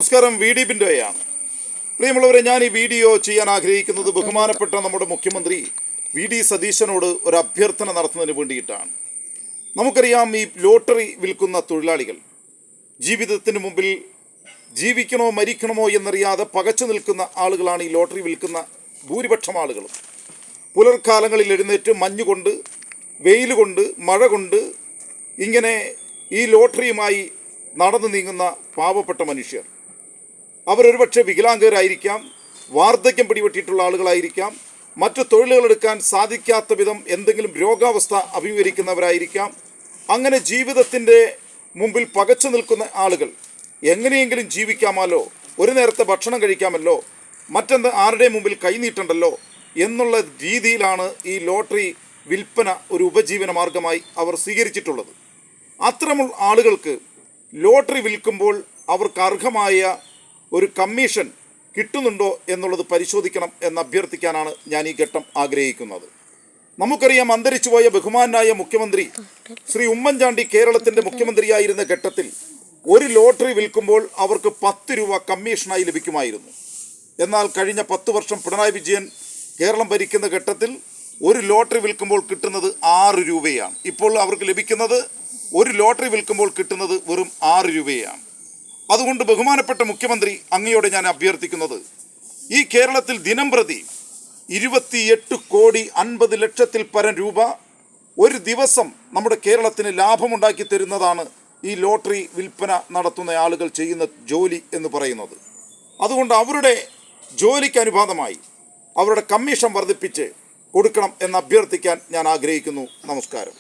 നമസ്കാരം, V D ബിൻഡോയാണ്. പ്രിയമുള്ളവരെ, ഞാൻ ഈ വീഡിയോ ചെയ്യാൻ ആഗ്രഹിക്കുന്നത് ബഹുമാനപ്പെട്ട നമ്മുടെ മുഖ്യമന്ത്രി വി ഡി സതീശനോട് ഒരു അഭ്യർത്ഥന നടത്തുന്നതിന് വേണ്ടിയിട്ടാണ്. നമുക്കറിയാം, ഈ ലോട്ടറി വിൽക്കുന്ന തൊഴിലാളികൾ ജീവിതത്തിന് മുമ്പിൽ ജീവിക്കണോ മരിക്കണമോ എന്നറിയാതെ പകച്ചു നിൽക്കുന്ന ആളുകളാണ്. ഈ ലോട്ടറി വിൽക്കുന്ന ഭൂരിപക്ഷം ആളുകളും പുലർക്കാലങ്ങളിൽ എഴുന്നേറ്റ് മഞ്ഞുകൊണ്ട്, വെയിൽ കൊണ്ട്, മഴ കൊണ്ട് ഇങ്ങനെ ഈ ലോട്ടറിയുമായി നടന്നു നീങ്ങുന്ന പാവപ്പെട്ട മനുഷ്യർ. അവരൊരുപക്ഷെ വികലാംഗരായിരിക്കാം, വാർദ്ധക്യം പിടിപെട്ടിട്ടുള്ള ആളുകളായിരിക്കാം, മറ്റു തൊഴിലുകളെടുക്കാൻ സാധിക്കാത്ത വിധം എന്തെങ്കിലും രോഗാവസ്ഥ അഭിമുഖീകരിക്കുന്നവരായിരിക്കാം. അങ്ങനെ ജീവിതത്തിൻ്റെ മുമ്പിൽ പകച്ചു നിൽക്കുന്ന ആളുകൾ എങ്ങനെയെങ്കിലും ജീവിക്കാമല്ലോ, ഒരു നേരത്തെ ഭക്ഷണം കഴിക്കാമല്ലോ, ആരുടെ മുമ്പിൽ കൈനീട്ടണ്ടല്ലോ എന്നുള്ള രീതിയിലാണ് ഈ ലോട്ടറി വിൽപ്പന ഒരു ഉപജീവന മാർഗമായി അവർ സ്വീകരിച്ചിട്ടുള്ളത്. അത്തരമുള്ള ആളുകൾക്ക് ലോട്ടറി വിൽക്കുമ്പോൾ അവർക്ക് അർഹമായ ഒരു കമ്മീഷൻ കിട്ടുന്നുണ്ടോ എന്നുള്ളത് പരിശോധിക്കണം എന്ന് അഭ്യർത്ഥിക്കാനാണ് ഞാൻ ഈ ഘട്ടം ആഗ്രഹിക്കുന്നത്. നമുക്കറിയാം, അന്തരിച്ചുപോയ ബഹുമാനായ മുഖ്യമന്ത്രി ശ്രീ ഉമ്മൻചാണ്ടി കേരളത്തിൻ്റെ മുഖ്യമന്ത്രിയായിരുന്ന ഘട്ടത്തിൽ ഒരു ലോട്ടറി വിൽക്കുമ്പോൾ അവർക്ക് 10 രൂപ കമ്മീഷനായി ലഭിക്കുമായിരുന്നു. എന്നാൽ കഴിഞ്ഞ 10 വർഷം പിണറായി വിജയൻ കേരളം ഭരിക്കുന്ന ഘട്ടത്തിൽ ഒരു ലോട്ടറി വിൽക്കുമ്പോൾ കിട്ടുന്നത് 6 രൂപയാണ്. ഇപ്പോൾ അവർക്ക് ലഭിക്കുന്നത്, ഒരു ലോട്ടറി വിൽക്കുമ്പോൾ കിട്ടുന്നത് വെറും 6 രൂപയാണ്. അതുകൊണ്ട് ബഹുമാനപ്പെട്ട മുഖ്യമന്ത്രി, അങ്ങയോട് ഞാൻ അഭ്യർത്ഥിക്കുന്നത്, ഈ കേരളത്തിൽ ദിനംപ്രതി 28 കോടി 50 ലക്ഷത്തിൽ പരം രൂപ ഒരു ദിവസം നമ്മുടെ കേരളത്തിന് ലാഭമുണ്ടാക്കി തരുന്നതാണ് ഈ ലോട്ടറി വിൽപ്പന നടത്തുന്ന ആളുകൾ ചെയ്യുന്ന ജോലി എന്ന് പറയുന്നത്. അതുകൊണ്ട് അവരുടെ ജോലിക്ക് അനുപാതമായി അവരുടെ കമ്മീഷൻ വർദ്ധിപ്പിച്ച് കൊടുക്കണം എന്ന് അഭ്യർത്ഥിക്കാൻ ഞാൻ ആഗ്രഹിക്കുന്നു. നമസ്കാരം.